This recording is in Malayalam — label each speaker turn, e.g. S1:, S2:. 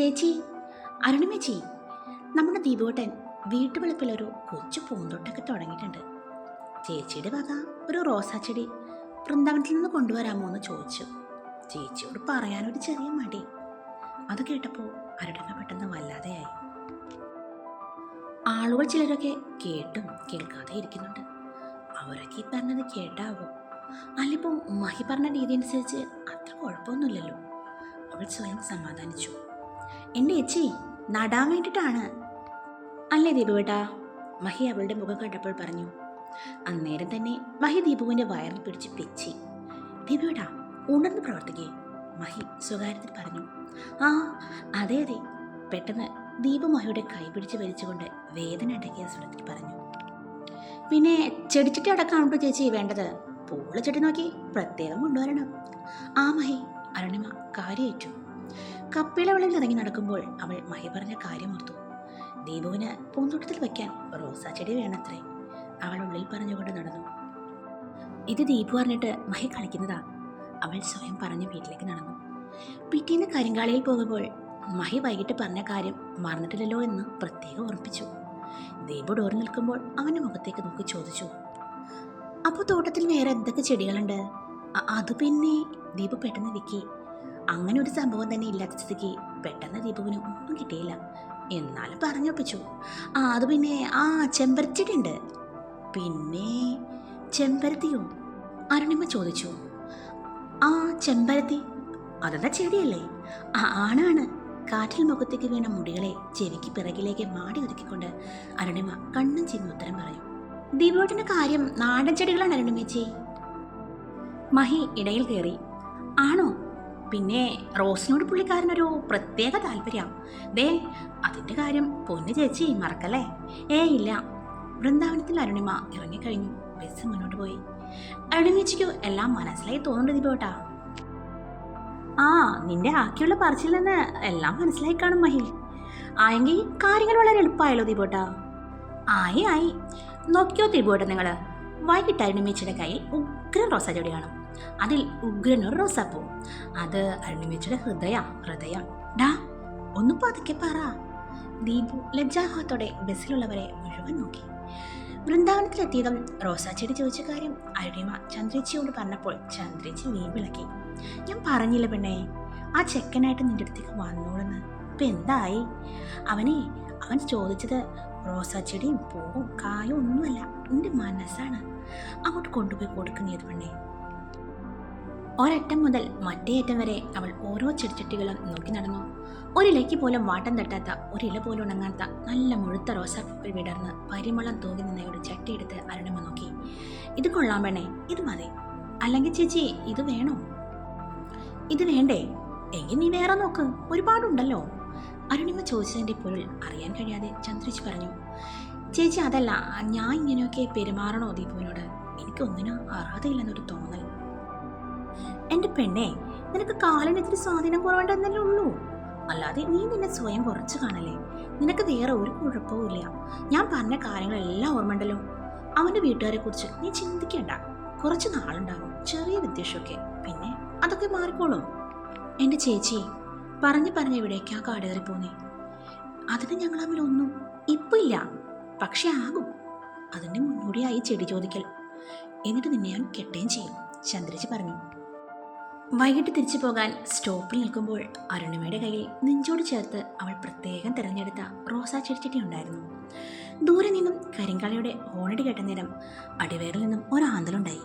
S1: ചേച്ചി, അരുണിമേച്ചി, നമ്മുടെ ദീപുവേട്ടൻ വീട്ടുവളപ്പിലൊരു കൊച്ചു പൂന്തോട്ടൊക്കെ തുടങ്ങിയിട്ടുണ്ട്. ചേച്ചിയുടെ വക ഒരു റോസാച്ചെടി വൃന്ദാവനത്തിൽ നിന്ന് കൊണ്ടുവരാമോ എന്ന് ചോദിച്ചു. ചേച്ചിയോട് പറയാനൊരു ചെറിയ മടി. അത് കേട്ടപ്പോൾ അരുണിമ പെട്ടെന്ന് വല്ലാതെയായി. ആളുകൾ ചിലരൊക്കെ കേട്ടും കേൾക്കാതെ ഇരിക്കുന്നുണ്ട്. അവരൊക്കെ ഈ പറഞ്ഞത് കേട്ടാവോ? അല്ലിപ്പോൾ മഹി പറഞ്ഞ രീതി അനുസരിച്ച് അത്ര കുഴപ്പമൊന്നുമില്ലല്ലോ. അവൾ സ്വയം സമാധാനിച്ചു. എൻ്റെ ചേച്ചി നടാൻ വേണ്ടിയിട്ടാണ് അല്ലേ ദീപുവേട്ടാ? മഹി അവളുടെ മുഖം കണ്ടപ്പോൾ പറഞ്ഞു. അന്നേരം തന്നെ മഹി ദീപുവിൻ്റെ വയറിൽ പിടിച്ച് പിച്ചി. ദീപുവേട്ടാ, ഉണർന്ന് പ്രവർത്തിക്കേ, മഹി സ്വകാര്യത്തിൽ പറഞ്ഞു. ആ അതെ അതെ. പെട്ടെന്ന് ദീപു മഹിയുടെ കൈ പിടിച്ച് വലിച്ചുകൊണ്ട് വേദന അടക്കിയ സ്വരത്തിൽ പറഞ്ഞു. പിന്നെ ചെടിച്ചിട്ട് അടക്കാണോ ചേച്ചി വേണ്ടത്? പൂള ചെടി നോക്കി പ്രത്യേകം കൊണ്ടുവരണം. ആ മഹി, അരുണിമ കാര്യേറ്റു. കപ്പിള വെളിയിൽ ഇറങ്ങി നടക്കുമ്പോൾ അവൾ മഹി പറഞ്ഞ കാര്യം ഓർത്തു. ദീപുവിന് പൂന്തോട്ടത്തിൽ വയ്ക്കാൻ റോസാ ചെടി വേണത്രേ. അവൾ ഉള്ളിൽ പറഞ്ഞുകൊണ്ട് നടന്നു. ഇത് ദീപു പറഞ്ഞിട്ട് മഹി കളിക്കുന്നതാ, അവൾ സ്വയം പറഞ്ഞ് വീട്ടിലേക്ക് നടന്നു. പിറ്റേന്ന് കരിങ്കാളിയിൽ പോകുമ്പോൾ മഹി വൈകിട്ട് പറഞ്ഞ കാര്യം മറന്നിട്ടില്ലല്ലോ എന്ന് പ്രത്യേകം ഓർമ്മിപ്പിച്ചു. ദീപു ഡോറിൽ നിൽക്കുമ്പോൾ അവൻ്റെ മുഖത്തേക്ക് നോക്കി ചോദിച്ചു. അപ്പോൾ തോട്ടത്തിൽ വേറെ എന്തൊക്കെ ചെടികളുണ്ട്? അത് പിന്നെ ദീപു പെട്ടെന്ന് വിക്കി. അങ്ങനെ ഒരു സംഭവം തന്നെ ഇല്ലാത്ത സ്ഥിതിക്ക് പെട്ടെന്ന് ദീപുവിന് ഒന്നും കിട്ടിയില്ല. എന്നാലും പറഞ്ഞൊപ്പിച്ചു. അത് പിന്നെ ചെമ്പരത്തിച്ചെടി ഉണ്ട്. പിന്നെ ചെമ്പരത്തിയോ? അരുണിമ ചോദിച്ചു. ചെമ്പരത്തി അതെന്താ ചെടിയല്ലേ? ആണാണ്. കാറ്റിൽ മുഖത്തേക്ക് വീണ മുടികളെ ചെവിക്ക് പിറകിലേക്ക് മാടി ഒതുക്കിക്കൊണ്ട് അരുണിമ കണ്ണും ചിമ്മി ഉത്തരം പറഞ്ഞു. ദീപുവേട്ടൻ്റെ കാര്യം നാടൻ ചെടികളാണ് അരുണിമേച്ചി. മഹി ഇടയിൽ കയറി. ആണോ? പിന്നെ റോസിനോട് പുള്ളിക്കാരനൊരു പ്രത്യേക താല്പര്യം. ദേ, അതിൻ്റെ കാര്യം പൊന്നു ചേച്ചി മറക്കല്ലേ? ഇല്ല. വൃന്ദാവനത്തിൽ അരുണിമ ഇറങ്ങിക്കഴിഞ്ഞു. ബസ് മുന്നോട്ട് പോയി. അരുണിമേച്ചിക്കു എല്ലാം മനസ്സിലായി തോന്നുന്നുണ്ട് ദീപുവേട്ടാ. നിന്റെ ആക്കിയുള്ള പറച്ചിൽ നിന്ന് എല്ലാം മനസ്സിലായി കാണും മഹി. ആയെങ്കിൽ കാര്യങ്ങൾ വളരെ എളുപ്പമായല്ലോ ദീപുവേട്ടാ. ആയി നോക്കിയോ ദീപുവേട്ടാ, നിങ്ങൾ വൈകിട്ട് അരുണിമേച്ചിയുടെ കയ്യിൽ ഉഗ്രൻ റോസാ ചെടി കാണും. അതിൽ ഉഗ്രനൊരു റോസാപ്പൂ. അത് അരുണിമേച്ചിയുടെ ഹൃദയ. ഡാ, ഒന്ന് പതുക്കെ പറ. ദീപു ലജ്ജാഭാവത്തോടെ ബസ്സിലുള്ളവരെ മുഴുവൻ നോക്കി. വൃന്ദാവനത്തിലെത്തിയതും റോസാ ചെടി ചോദിച്ച കാര്യം അരുണിമ ചന്ദ്രേച്ചിയോട് പറഞ്ഞപ്പോൾ ചന്ദ്രേച്ചി വീമ്പിളക്കി. ഞാൻ പറഞ്ഞില്ല പെണ്ണേ, ആ ചെക്കനായിട്ട് നിന്റെ അടുത്തേക്ക് വന്നോളെന്ന്. ഇപ്പം എന്തായി? അവൻ ചോദിച്ചത് റോസാ ചെടിയും പൂവും കായും ഒന്നുമല്ല, എൻ്റെ മനസ്സാണ്. അങ്ങോട്ട് കൊണ്ടുപോയി കൊടുക്കുന്നത് പെണ്ണേ. ഒരറ്റം മുതൽ മറ്റേ അറ്റം വരെ അവൾ ഓരോ ചെടിച്ചട്ടികളും നോക്കി നടന്നു. ഒരിലയ്ക്ക് പോലും വാട്ടം തട്ടാത്ത, ഒരില പോലും ഉണങ്ങാത്ത നല്ല മുഴുത്ത റോസാപ്പൂക്കൾ വിടർന്ന് പരിമളം തൂങ്ങി നിന്നയുടെ ചട്ടിയെടുത്ത് അരുണിമ നോക്കി. ഇത് കൊള്ളാൻ പെണ്ണേ, ഇത് മതി. അല്ലെങ്കിൽ ചേച്ചി ഇത് വേണോ? ഇത് വേണ്ടേ? എങ്കിൽ നീ വേറെ നോക്ക്, ഒരുപാടുണ്ടല്ലോ. അരുണിമ ചോദിച്ചതിൻ്റെ പൊരുൾ അറിയാൻ കഴിയാതെ ചന്ദ്രേച്ചി പറഞ്ഞു. ചേച്ചി അതല്ല, ഞാൻ ഇങ്ങനെയൊക്കെ പെരുമാറണോ ദീപുവിനോട്? എനിക്കൊന്നിനും അർഹതയില്ലെന്നൊരു തോന്നൽ. എൻ്റെ പെണ്ണേ, നിനക്ക് കാലിന് ഇത്തിരി സ്വാധീനം കുറവുണ്ടെന്നല്ലേ ഉള്ളൂ. അല്ലാതെ നീ നിന്നെ സ്വയം കുറച്ച് കാണല്ലേ. നിനക്ക് വേറെ ഒരു കുഴപ്പവും ഇല്ല. ഞാൻ പറഞ്ഞ കാര്യങ്ങളെല്ലാം ഓർമ്മയുണ്ടല്ലോ. അവൻ്റെ വീട്ടുകാരെ കുറിച്ച് നീ ചിന്തിക്കേണ്ട. കുറച്ച് നാളുണ്ടാകും ചെറിയ വിദ്വേഷമൊക്കെ, പിന്നെ അതൊക്കെ മാറിക്കോളും. എൻ്റെ ചേച്ചി പറഞ്ഞ് ഇവിടേക്കാ കാടേറി പോന്നേ. അതിന് ഞങ്ങൾ തമ്മിലൊന്നും ഇപ്പം ഇല്ല, പക്ഷെ ആകും. അതിൻ്റെ മുന്നോടിയായി ചെടി ചോദിക്കൽ. എന്നിട്ട് നിന്നെ ഞാൻ കെട്ടുകയും ചെയ്യും, ചന്ദ്രേച്ചി പറഞ്ഞു. വൈകിട്ട് തിരിച്ചു പോകാൻ സ്റ്റോപ്പിൽ നിൽക്കുമ്പോൾ അരുണിമയുടെ കയ്യിൽ നെഞ്ചോട് ചേർത്ത് അവൾ പ്രത്യേകം തിരഞ്ഞെടുത്ത റോസാ ചെടിച്ചട്ടി ഉണ്ടായിരുന്നു. ദൂരെ നിന്നും കരിങ്കാളിയുടെ ഹോണടി കേട്ട നേരം അടിവയറിൽ നിന്നും ഒരാന്തലുണ്ടായി.